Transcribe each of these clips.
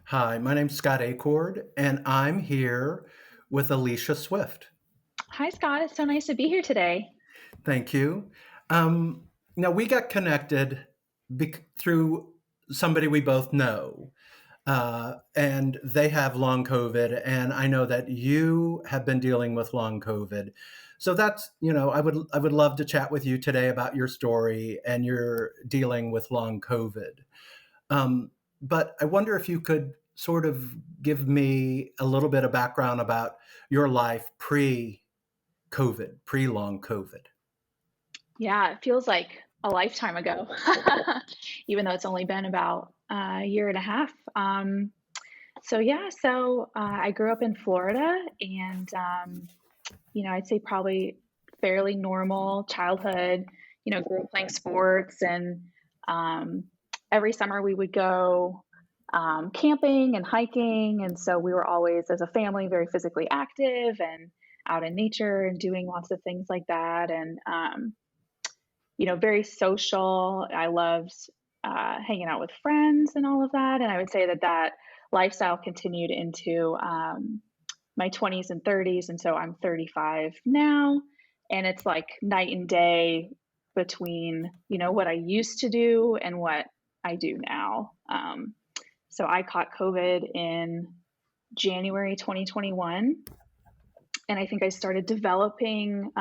Hi, my name's Scott Acord, and I'm here with Alicia Swift. Hi, Scott. It's so nice to be here today. Thank you. Um, Now, we got connected through somebody we both know, and they have long COVID, and I know that you have been dealing with long COVID. So I would love to chat with you today about your story and your dealing with long COVID. Um, but I wonder if you could sort of give me a little bit of background about your life pre COVID, pre long COVID. Yeah, it feels like a lifetime ago, even though it's only been about a year and a half. I grew up in Florida and, I'd say probably fairly normal childhood, grew up playing sports and um, every summer we would go camping and hiking. And so we were always, as a family, very physically active and out in nature and doing lots of things like that. And, very social. I loved hanging out with friends and all of that. And I would say that that lifestyle continued into my 20s and 30s. And so I'm 35 now. And it's like night and day between, what I used to do and what I do now. So I caught COVID in January 2021. And I think I started developing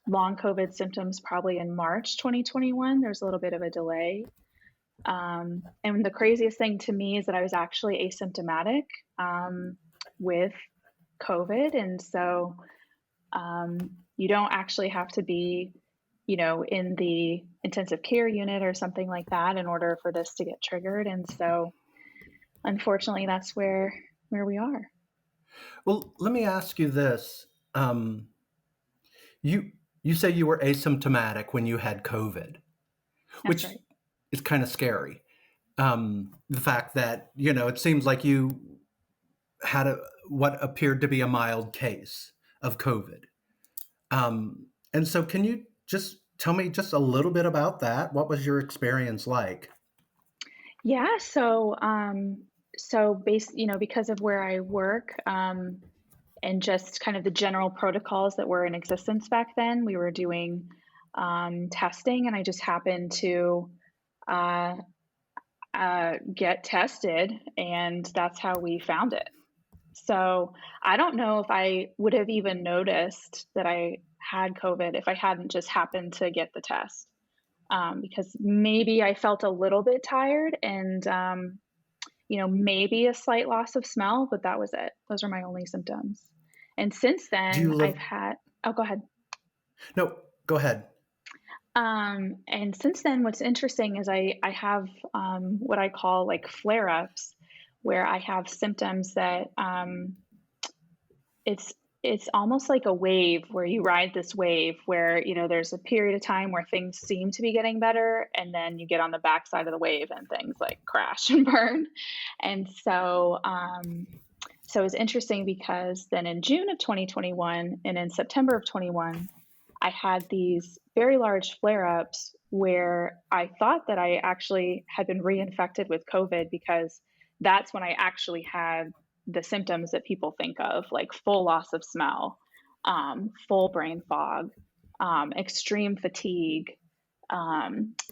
long COVID symptoms probably in March 2021. There's a little bit of a delay. And the craziest thing to me is that I was actually asymptomatic with COVID. And so you don't actually have to be, in the intensive care unit or something like that in order for this to get triggered. And so unfortunately, that's where we are. Well, let me ask you this. Um, you you say you were asymptomatic when you had COVID, That's which right. is kind of scary. The fact that it seems like you had what appeared to be a mild case of COVID. And so, can you just tell me just a little bit about that? What was your experience like? Yeah, because of where I work, and just kind of the general protocols that were in existence back then, we were doing testing, and I just happened to uh, get tested, and that's how we found it. So I don't know if I would have even noticed that I had COVID if I hadn't just happened to get the test. Because maybe I felt a little bit tired and maybe a slight loss of smell, but that was it. Those are my only symptoms. And since Do then, you I've live? had, oh, go ahead. No, go ahead. And since then, what's interesting is I have what I call like flare ups, where I have symptoms that it's it's almost like a wave where you ride this wave where there's a period of time where things seem to be getting better and then you get on the backside of the wave and things like crash and burn. And so it's interesting because then in June of 2021 and in September of 21 I had these very large flare ups where I thought that I actually had been reinfected with COVID because that's when I actually had the symptoms that people think of, like full loss of smell, full brain fog, extreme fatigue,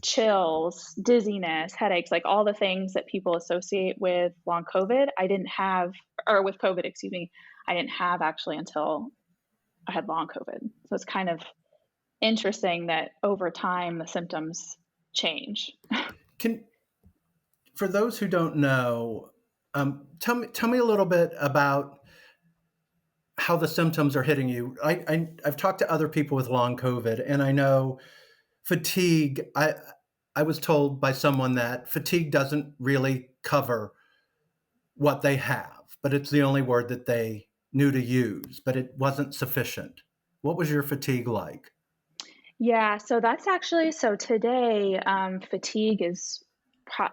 chills, dizziness, headaches, like all the things that people associate with long COVID. I didn't have, or with COVID, excuse me, I didn't have actually until I had long COVID. So it's kind of interesting that over time the symptoms change. Can For those who don't know, tell me a little bit about how the symptoms are hitting you. I've talked to other people with long COVID, and I know fatigue. I was told by someone that fatigue doesn't really cover what they have, but it's the only word that they knew to use, but it wasn't sufficient. What was your fatigue like? Yeah, so that's actually so today fatigue is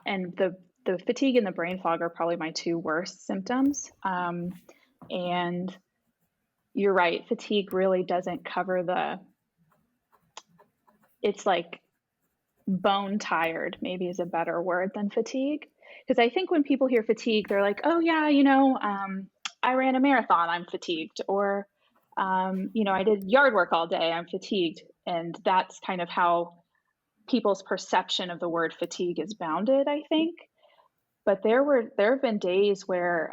and the fatigue and the brain fog are probably my two worst symptoms. And you're right, fatigue really doesn't cover the. It's like bone tired, maybe is a better word than fatigue. Because I think when people hear fatigue, they're like, oh, yeah, I ran a marathon, I'm fatigued. Or, I did yard work all day, I'm fatigued. And that's kind of how people's perception of the word fatigue is bounded, I think. But there have been days where,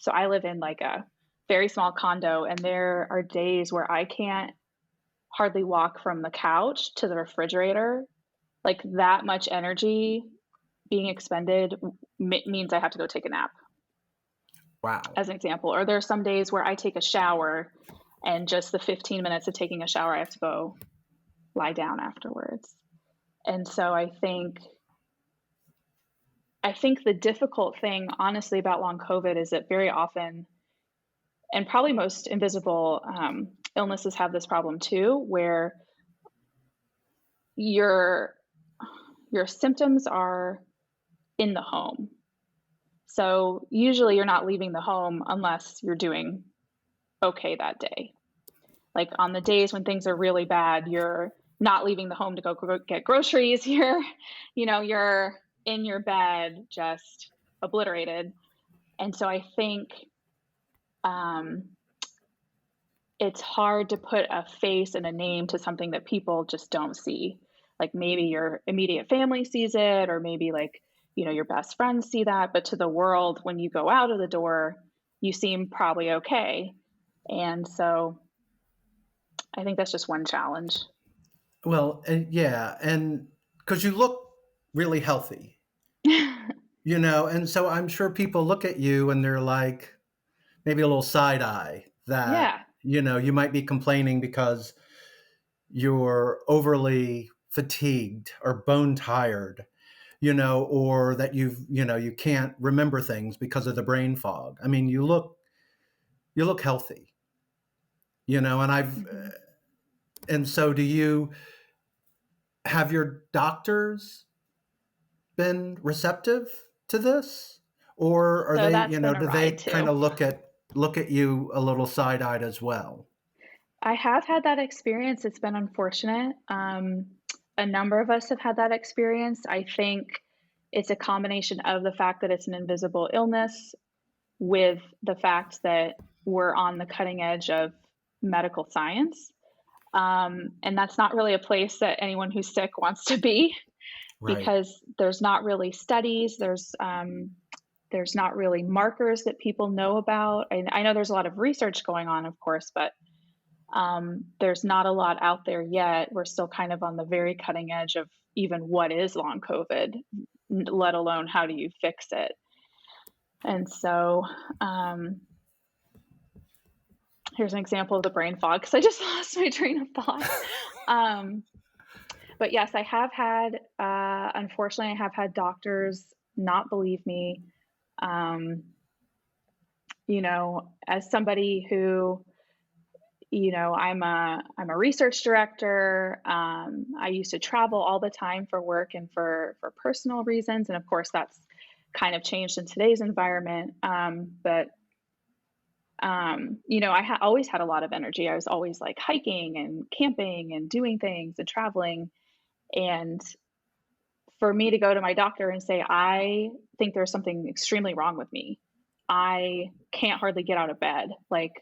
so I live in like a very small condo, and there are days where I can't hardly walk from the couch to the refrigerator. Like that much energy being expended means I have to go take a nap, Wow. as an example. Or there are some days where I take a shower, and just the 15 minutes of taking a shower, I have to go lie down afterwards. And so I think the difficult thing, honestly, about long COVID is that very often, and probably most invisible illnesses have this problem too, where your your symptoms are in the home. So usually you're not leaving the home unless you're doing okay that day. Like on the days when things are really bad, you're not leaving the home to go get groceries. You're in your bed just obliterated. And so I think um, it's hard to put a face and a name to something that people just don't see. Like maybe your immediate family sees it, or maybe like, your best friends see that. But to the world, when you go out of the door, you seem probably okay. And so I think that's just one challenge. Well, and yeah, and because you look really healthy, and so I'm sure people look at you and they're like, maybe a little side eye that, Yeah. you might be complaining because you're overly fatigued or bone tired, or that you can't remember things because of the brain fog. I mean, you look healthy, and Hmm. so do you have your doctors been receptive to this, or are So they, that's been a do they ride kind too. of look at you a little side-eyed as well? I have had that experience. It's been unfortunate. A number of us have had that experience. I think it's a combination of the fact that it's an invisible illness with the fact that we're on the cutting edge of medical science. And that's not really a place that anyone who's sick wants to be, Right. because there's not really studies, there's not really markers that people know about. And I know there's a lot of research going on, of course, but there's not a lot out there yet. We're still kind of on the very cutting edge of even what is long COVID, let alone how do you fix it. And so um, here's an example of the brain fog, because I just lost my train of thought. Um, but yes, I have had, unfortunately, I have had doctors not believe me. Um, as somebody who, I'm a research director. I used to travel all the time for work and for personal reasons, and of course that's kind of changed in today's environment. But I always had a lot of energy. I was always like hiking and camping and doing things and traveling. And for me to go to my doctor and say, I think there's something extremely wrong with me. I can't hardly get out of bed. Like,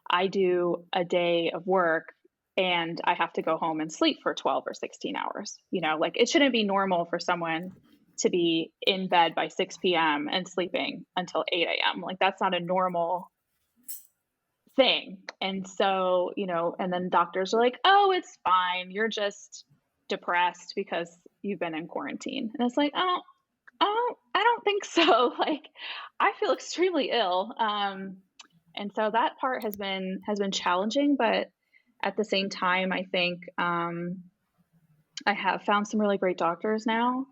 I do a day of work and I have to go home and sleep for 12 or 16 hours. Like it shouldn't be normal for someone to be in bed by 6 p.m. and sleeping until 8 a.m. Like, that's not a normal thing. And so, and then doctors are like, oh, it's fine. You're just depressed because you've been in quarantine. And it's like, oh, I don't think so. Like, I feel extremely ill. And so that part has been challenging, but at the same time, I think I have found some really great doctors now.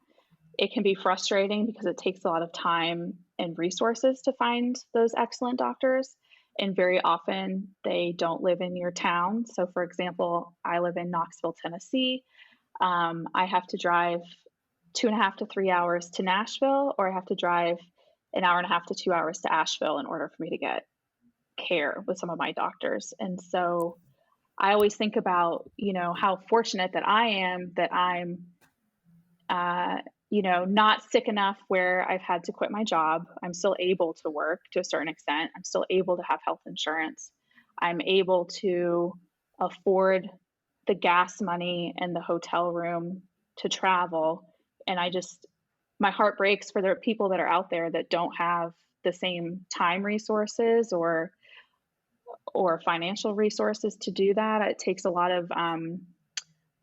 It can be frustrating because it takes a lot of time and resources to find those excellent doctors. And very often they don't live in your town. So, for example, I live in Knoxville, Tennessee. I have to drive 2.5 to 3 hours to Nashville, or I have to drive an hour and a half to 2 hours to Asheville in order for me to get care with some of my doctors. And so I always think about, how fortunate that I am that I'm uh, not sick enough where I've had to quit my job. I'm still able to work to a certain extent. I'm still able to have health insurance. I'm able to afford the gas money and the hotel room to travel. And my heart breaks for the people that are out there that don't have the same time resources or financial resources to do that. It takes a lot of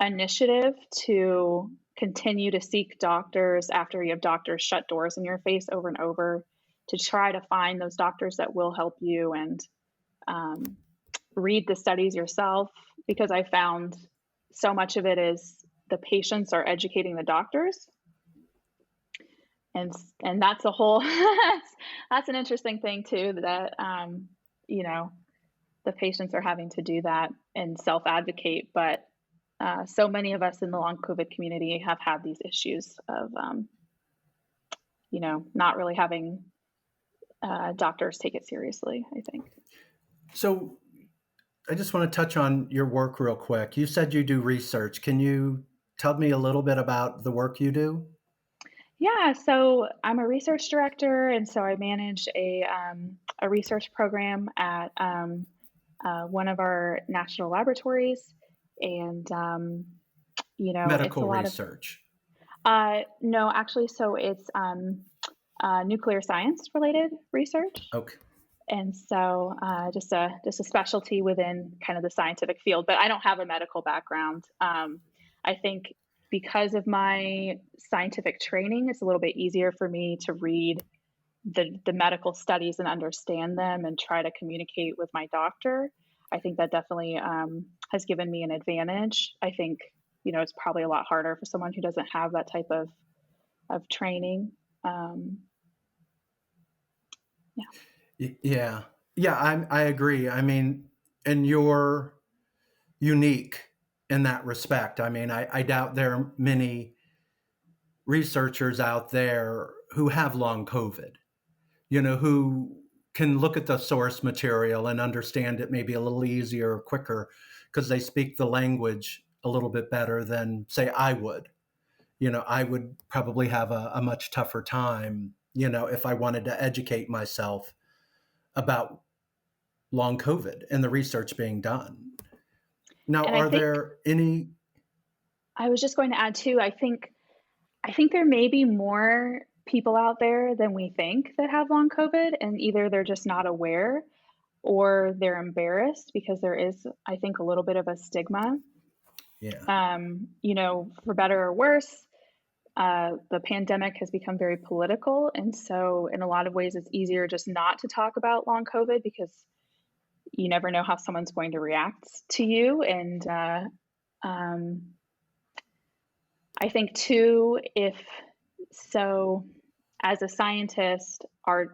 initiative to continue to seek doctors after you have doctors shut doors in your face over and over, to try to find those doctors that will help you, and um, read the studies yourself, because I found so much of it is the patients are educating the doctors, and that's a whole that's an interesting thing too, that you know the patients are having to do that and self advocate, but so many of us in the long COVID community have had these issues of, not really having doctors take it seriously, I think. So I just want to touch on your work real quick. You said you do research. Can you tell me a little bit about the work you do? Yeah, so I'm a research director, and so I manage a research program at one of our national laboratories, and it's a Medical lot of research. no, actually, so it's nuclear science related research. Okay. And so, just a specialty within kind of the scientific field, but I don't have a medical background. I think because of my scientific training, it's a little bit easier for me to read the medical studies and understand them and try to communicate with my doctor. I think that definitely has given me an advantage. I think it's probably a lot harder for someone who doesn't have that type of training. Um, yeah. Yeah. Yeah, I agree. I mean, and you're unique in that respect. I mean, I doubt there are many researchers out there who have long COVID, who can look at the source material and understand it maybe a little easier or quicker because they speak the language a little bit better than, say, I would. I would probably have a much tougher time, if I wanted to educate myself about long COVID and the research being done. Now, And I are think there any? I was just going to add too, I think there may be more people out there than we think that have long COVID, and either they're just not aware or they're embarrassed, because there is, I think, a little bit of a stigma. Yeah, For better or worse, the pandemic has become very political. And so, in a lot of ways, it's easier just not to talk about long COVID, because you never know how someone's going to react to you. And um, I think too, if so, as a scientist, our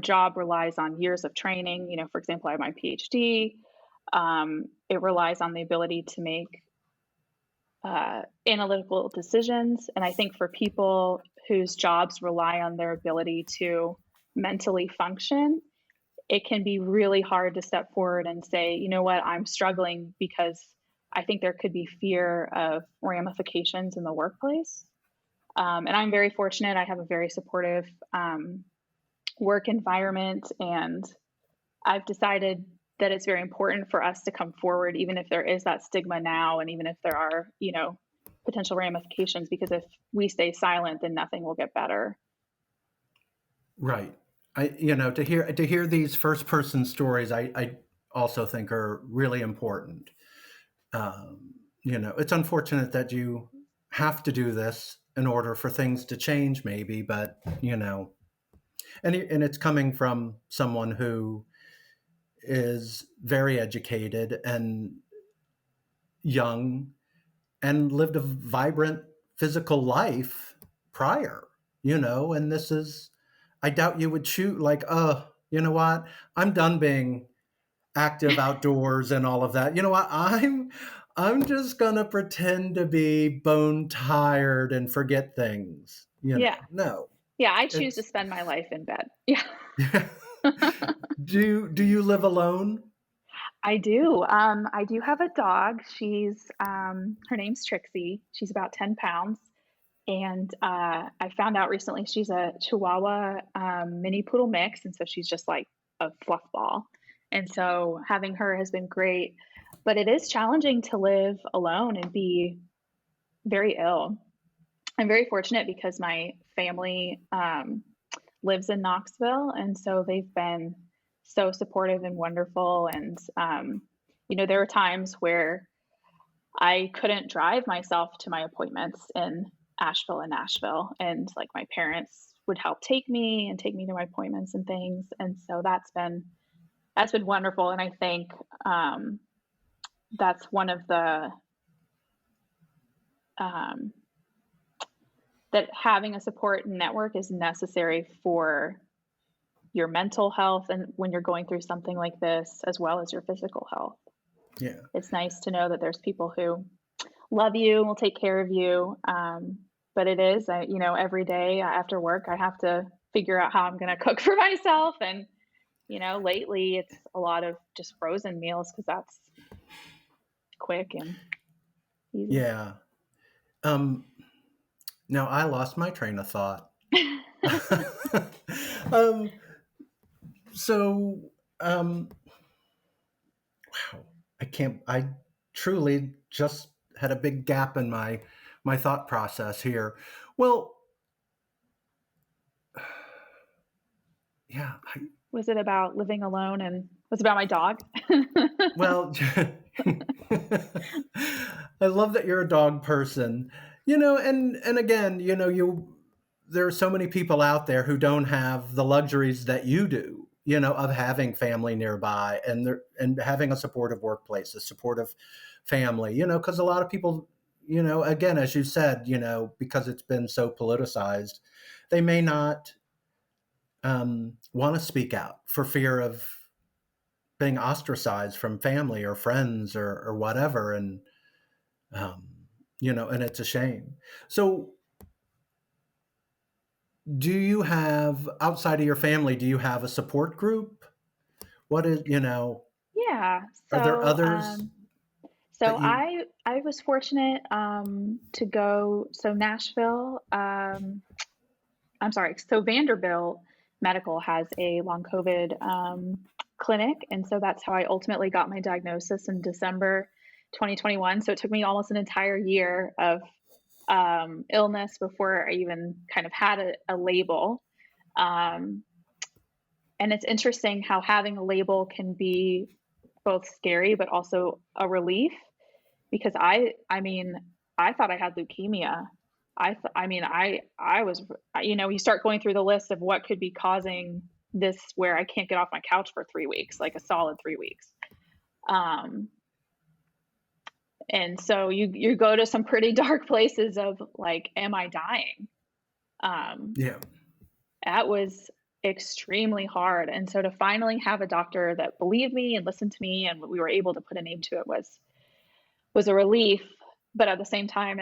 job relies on years of training. For example, I have my PhD. It relies on the ability to make analytical decisions, and I think for people whose jobs rely on their ability to mentally function, it can be really hard to step forward and say, you know what, I'm struggling, because I think there could be fear of ramifications in the workplace. And I'm very fortunate. I have a very supportive work environment, and I've decided that it's very important for us to come forward, even if there is that stigma now, and even if there are, potential ramifications, because if we stay silent, then nothing will get better. right. To hear these first person stories, I also think are really important. It's unfortunate that you have to do this in order for things to change, maybe, but and it's coming from someone who is very educated and young and lived a vibrant physical life prior, and this is, I doubt you would shoot like, you know what? I'm done being active outdoors and all of that. You know what? I'm just gonna pretend to be bone tired and forget things. Yeah. No. Yeah. I choose to It's spend my life in bed. Yeah. do you live alone? I do. I do have a dog. Her name's Trixie. She's about 10 pounds. And I found out recently she's a Chihuahua mini poodle mix, and so she's just like a fluff ball. And so having her has been great, but it is challenging to live alone and be very ill. I'm very fortunate because my family lives in Knoxville, and so they've been so supportive and wonderful. And there were times where I couldn't drive myself to my appointments in Asheville and Nashville, and like my parents would help take me to my appointments and things. And so that's been wonderful. And I think that's one of the um, that having a support network is necessary for your mental health and when you're going through something like this, as well as your physical health. Yeah. It's nice to know that there's people who love you and will take care of you. But it is, every day after work, I have to figure out how I'm going to cook for myself. And, lately it's a lot of just frozen meals because that's quick and easy. Yeah. Um, Now I lost my train of thought. um, so, wow, I truly just had a big gap in my thought process here. Well, yeah, Was it about living alone and was it about my dog? well, I love that you're a dog person, and again, there are so many people out there who don't have the luxuries that you do, of having family nearby and having a supportive workplace, a supportive family, because a lot of people, again, as you said, because it's been so politicized, they may not want to speak out for fear of being ostracized from family or friends or whatever. And, um, and it's a shame. So, do you have, outside of your family, do you have a support group? What is, Yeah. are there So, others um, so that you, I was fortunate to go. So Nashville. I'm sorry. So Vanderbilt Medical has a long COVID clinic, and so that's how I ultimately got my diagnosis in December 2021. So it took me almost an entire year of illness before I even kind of had a label. Um, and it's interesting how having a label can be both scary but also a relief because I mean I thought I had leukemia. I mean I was you start going through the list of what could be causing this where I can't get off my couch for 3 weeks, like a solid 3 weeks. Um and so you go to some pretty dark places of like, am I dying? Um yeah, that was extremely hard. And so to finally have a doctor that believed me and listened to me and we were able to put a name to it was a relief. But at the same time,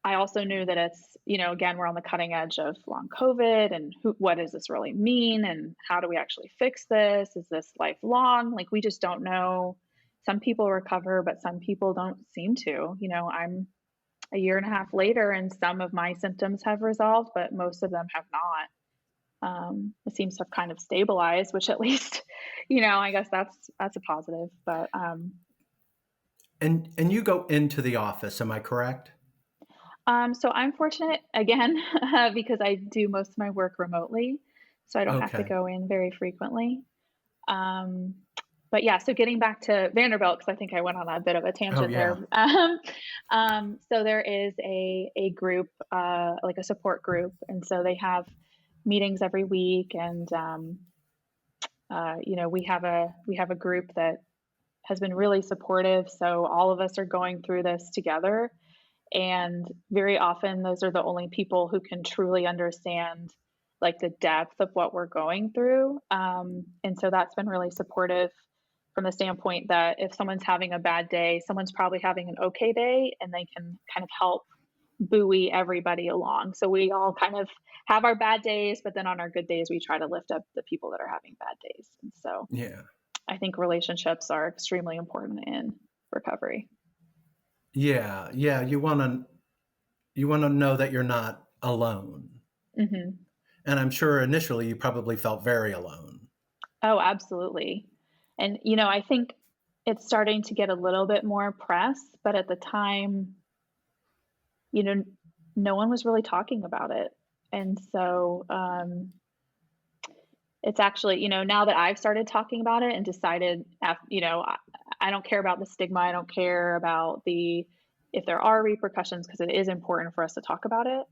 I also knew that it's, again, we're on the cutting edge of long COVID and what does this really mean? And how do we actually fix this? Is this lifelong? Like, we just don't know. Some people recover, but some people don't seem to. I'm a year and a half later and some of my symptoms have resolved, but most of them have not. It seems to have kind of stabilized, which at least, I guess that's a positive. But and you go into the office, am I correct? so I'm fortunate again because I do most of my work remotely, so I don't have to Okay. go in very frequently. Um, but yeah, so getting back to Vanderbilt, because I think I went on a bit of a Oh tangent there. yeah. So there is a group, like a support group, and so they have meetings every week, and we have a group that has been really supportive. So all of us are going through this together. And very often, those are the only people who can truly understand like the depth of what we're going through. And so that's been really supportive from the standpoint that if someone's having a bad day, someone's probably having an okay day, and they can kind of help buoy everybody along. So we all kind of have our bad days, but then on our good days, we try to lift up the people that are having bad days. And so Yeah. I think relationships are extremely important in recovery. Yeah. Yeah. You want to you want to know that you're not alone. Mhm. And I'm sure initially you probably felt very alone. Oh, absolutely. And, you know, I think it's starting to get a little bit more press, but at the time, you know, no one was really talking about it. And so, it's actually, you know, now that I've started talking about it and decided, you know, I don't care about the stigma. I don't care about if there are repercussions, because it is important for us to talk about it.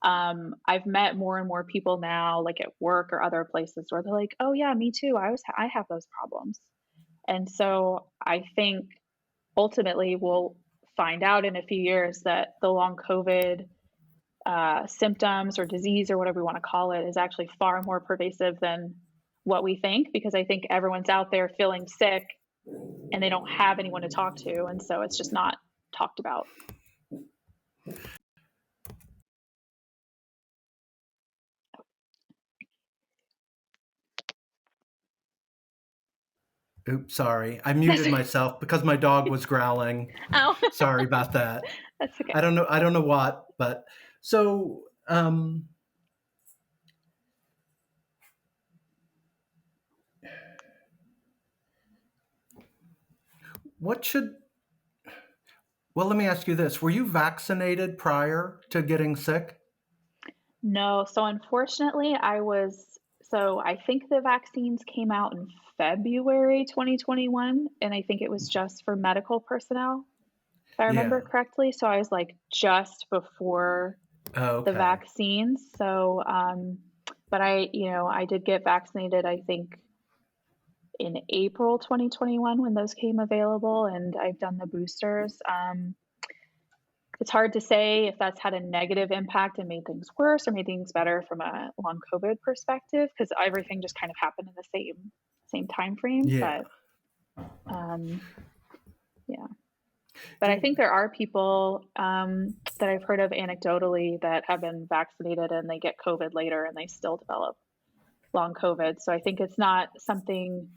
I've met more and more people now, like at work or other places, where they're like, "Oh yeah, me too. I have those problems." And so I think ultimately we'll find out in a few years that the long COVID symptoms or disease or whatever we want to call it is actually far more pervasive than what we think, because I think everyone's out there feeling sick and they don't have anyone to talk to. And so it's just not talked about. Oops, sorry. I That's muted okay. myself because my dog was growling. Oh, Sorry about that. that's okay. I don't know what, but so what should well, let me ask you this. Were you vaccinated prior to getting sick? No, so unfortunately, so I think the vaccines came out in February 2021, and I think it was just for medical personnel, if I remember Yeah. correctly. So I was like just before the Okay. vaccines. So, but I did get vaccinated, I think in April 2021 when those came available, and I've done the boosters. It's hard to say if that's had a negative impact and made things worse or made things better from a long COVID perspective, because everything just kind of happened in the same time frame. Yeah. But um, yeah, but I Do think there are people that I've heard of anecdotally that have been vaccinated and they get COVID later and they still develop long COVID. So I think it's not something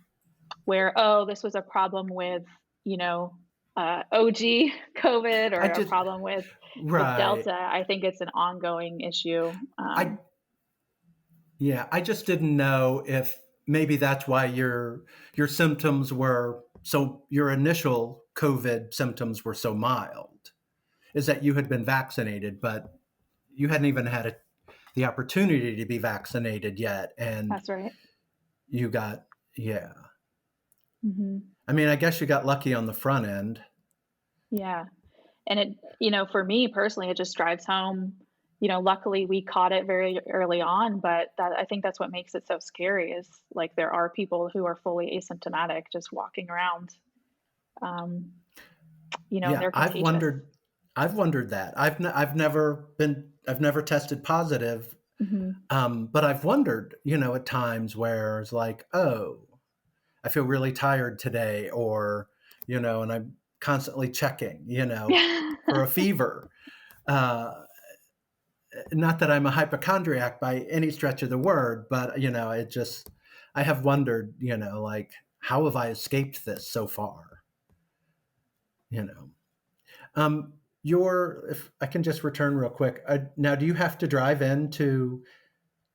where, oh, this was a problem with, you know, OG COVID or I a just problem with right. Delta. I think it's an ongoing issue. I Yeah, I just didn't know if maybe that's why your symptoms were so your initial COVID symptoms were so mild. Is that you had been vaccinated, but you hadn't even had the opportunity to be vaccinated yet, and That's right. you got yeah. Hmm. I mean, I guess you got lucky on the front end. Yeah. And for me personally, it just drives home. Luckily we caught it very early on, but I think that's what makes it so scary is like there are people who are fully asymptomatic just walking around, um, and Yeah, they're contagious. I've wondered that. I've never tested positive, Hmm. but I've wondered, at times where it's like, oh, I feel really tired today, or, and I'm constantly checking, for a fever. Uh, Not that I'm a hypochondriac by any stretch of the word, but, I have wondered, like, how have I escaped this so far? You know, if I can just return real quick, now, do you have to drive to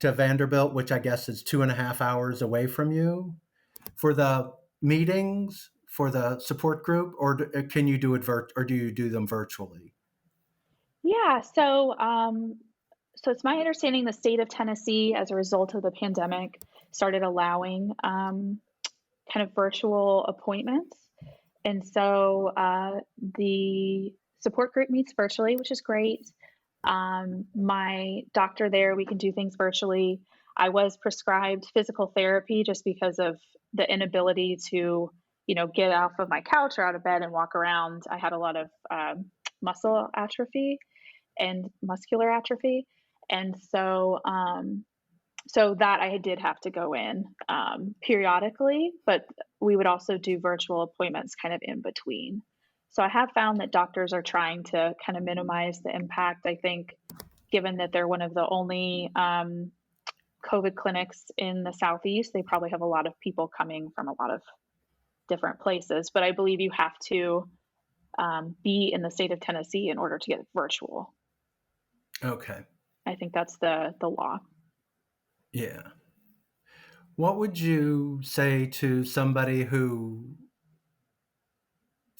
Vanderbilt, which I guess is 2.5 hours away from you, for the meetings for the support group, or can you do it or do you do them virtually? Yeah. So it's my understanding the state of Tennessee, as a result of the pandemic, started allowing kind of virtual appointments. And so the support group meets virtually, which is great. My doctor there, we can do things virtually. I was prescribed physical therapy just because of the inability to, get off of my couch or out of bed and walk around. I had a lot of muscle atrophy and muscular atrophy. And so that I did have to go in periodically, but we would also do virtual appointments kind of in between. So I have found that doctors are trying to kind of minimize the impact. I think, given that they're one of the only COVID clinics in the Southeast, they probably have a lot of people coming from a lot of different places. But I believe you have to be in the state of Tennessee in order to get virtual. Okay. I think that's the law. Yeah. What would you say to somebody who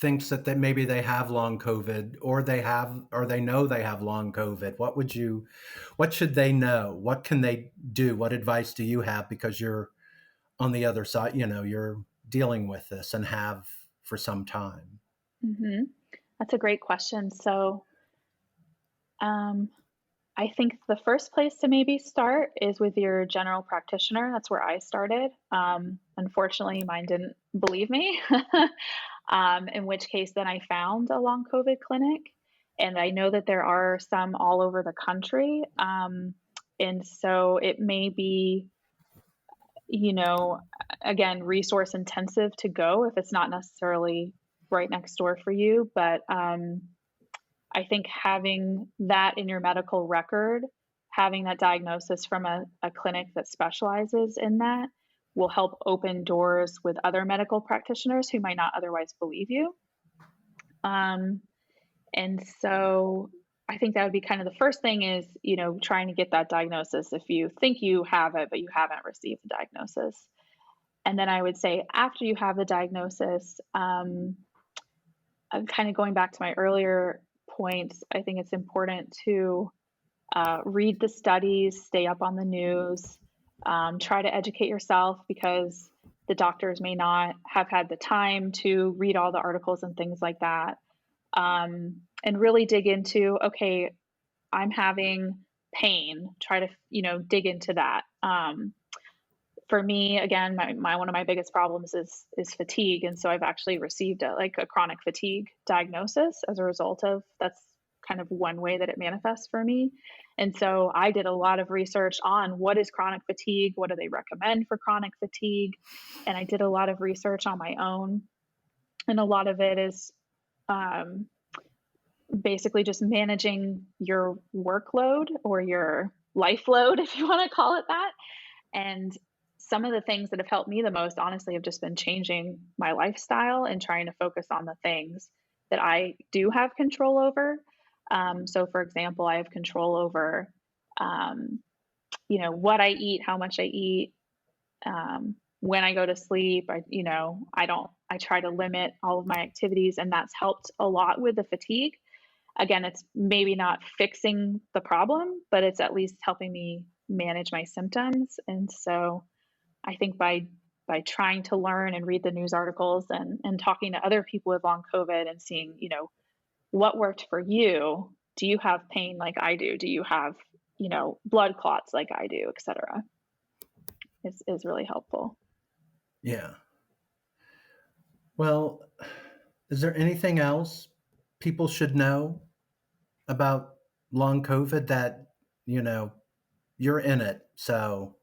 thinks that maybe they have long COVID, or they know they have long COVID? What should they know? What can they do? What advice do you have, because you're on the other side, you're dealing with this and have for some time? hmm That's a great question. So, um, I think the first place to maybe start is with your general practitioner. That's where I started. Unfortunately, mine didn't believe me, in which case, then I found a long COVID clinic. And I know that there are some all over the country. And so it may be, you know, again, resource intensive to go if it's not necessarily right next door for you. But I think having that in your medical record, having that diagnosis from a clinic that specializes in that will help open doors with other medical practitioners who might not otherwise believe you. Um, and so I think that would be kind of the first thing is, trying to get that diagnosis if you think you have it, but you haven't received the diagnosis. And then I would say after you have the diagnosis, I'm kind of going back to my earlier points, I think it's important to read the studies, stay up on the news, try to educate yourself because the doctors may not have had the time to read all the articles and things like that. And really dig into, okay, I'm having pain. Try to, dig into that. For me, again, my one of my biggest problems is fatigue, and so I've actually received a chronic fatigue diagnosis as a result of that's kind of one way that it manifests for me. And so I did a lot of research on what is chronic fatigue, what do they recommend for chronic fatigue, and I did a lot of research on my own, and a lot of it is um, basically just managing your workload or your life load, if you want to call it that. And some of the things that have helped me the most, honestly, have just been changing my lifestyle and trying to focus on the things that I do have control over. So, for example, I have control over, um, what I eat, how much I eat, when I go to sleep. I try to limit all of my activities, and that's helped a lot with the fatigue. Again, it's maybe not fixing the problem, but it's at least helping me manage my symptoms. And so I think by trying to learn and read the news articles and talking to other people with long COVID and seeing, what worked for you. Do you have pain like I do? Do you have, blood clots like I do, et cetera, is really helpful. Yeah. Well, is there anything else people should know about long COVID that, you know, you're in it? So,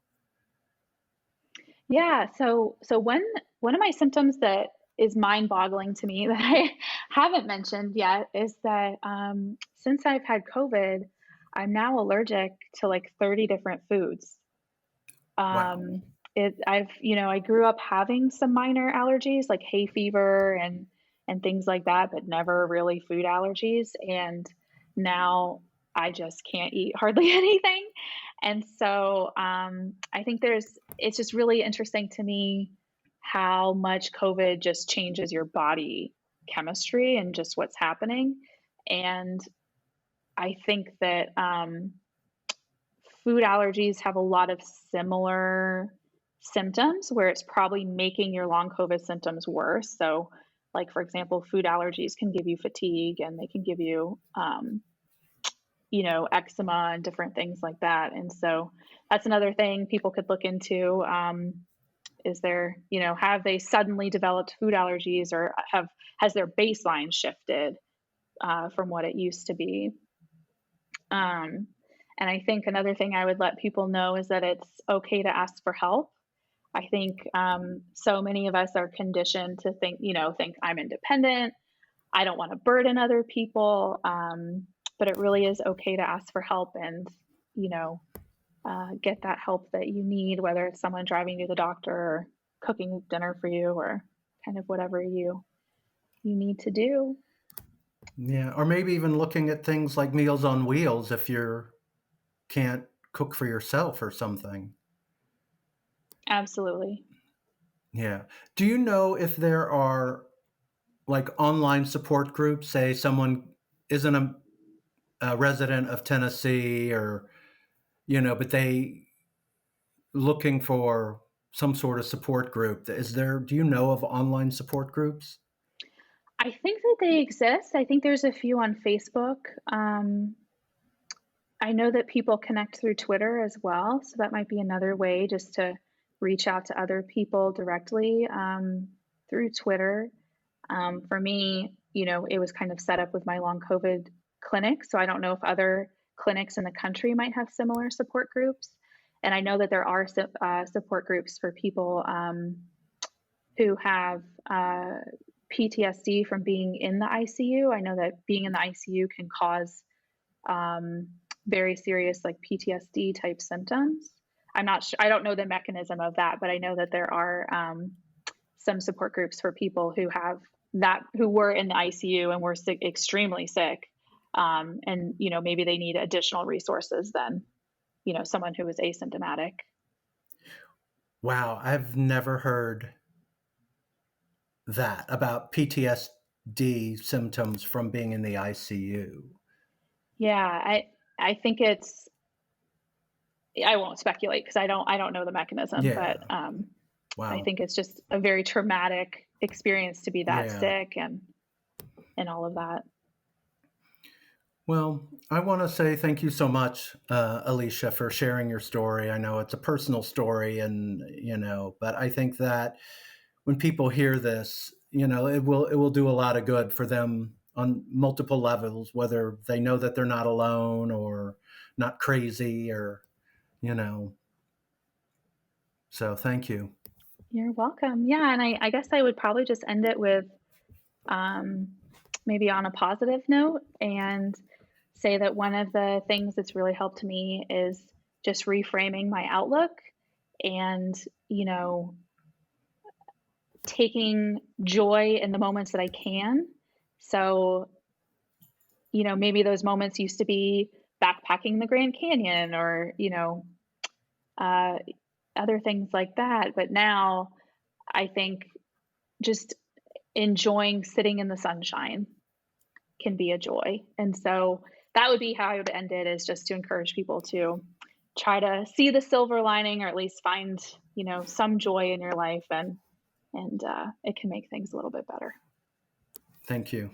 Yeah, so one of my symptoms that is mind-boggling to me that I haven't mentioned yet is that since I've had COVID, I'm now allergic to like 30 different foods. wow. Um, I grew up having some minor allergies like hay fever and things like that, but never really food allergies. And now I just can't eat hardly anything. And so I think it's just really interesting to me how much COVID just changes your body chemistry and just what's happening. And I think that food allergies have a lot of similar symptoms where it's probably making your long COVID symptoms worse. So, like for example, food allergies can give you fatigue and they can give you, eczema and different things like that. And so that's another thing people could look into. Is there, have they suddenly developed food allergies or has their baseline shifted from what it used to be? Um, and I think another thing I would let people know is that it's okay to ask for help. I think so many of us are conditioned to think I'm independent. I don't want to burden other people. But it really is okay to ask for help and, you know, get that help that you need, whether it's someone driving you to the doctor or cooking dinner for you or kind of whatever you need to do. Yeah, or maybe even looking at things like Meals on Wheels if you can't cook for yourself or something. Absolutely. Yeah. Do you know if there are, like, online support groups? Say someone isn't a resident of Tennessee or, but they looking for some sort of support group. Do you know of online support groups? I think that they exist. I think there's a few on Facebook. I know that people connect through Twitter as well, so that might be another way just to reach out to other people directly, through Twitter. For me, it was kind of set up with my long COVID clinic, so I don't know if other clinics in the country might have similar support groups. And I know that there are support groups for people who have PTSD from being in the ICU. I know that being in the ICU can cause um, very serious, like PTSD type symptoms. I'm not sure, I don't know the mechanism of that, but I know that there are some support groups for people who have that, who were in the ICU and were sick, extremely sick. And, maybe they need additional resources than, someone who is asymptomatic. Wow, I've never heard that about PTSD symptoms from being in the ICU. Yeah, I think I won't speculate because I don't know the mechanism, but Yeah. I Wow. think it's just a very traumatic experience to be that Yeah. sick and all of that. Well, I want to say thank you so much, Alicia, for sharing your story. I know it's a personal story, but I think that when people hear this, it will do a lot of good for them on multiple levels, whether they know that they're not alone or not crazy or, you know. So thank you. You're welcome. Yeah, and I guess I would probably just end it with um, maybe on a positive note and say that one of the things that's really helped me is just reframing my outlook and, taking joy in the moments that I can. So, maybe those moments used to be backpacking the Grand Canyon or, uh, other things like that. But now I think just enjoying sitting in the sunshine can be a joy. And so that would be how I would end it, is just to encourage people to try to see the silver lining, or at least find, some joy in your life, and it can make things a little bit better. Thank you.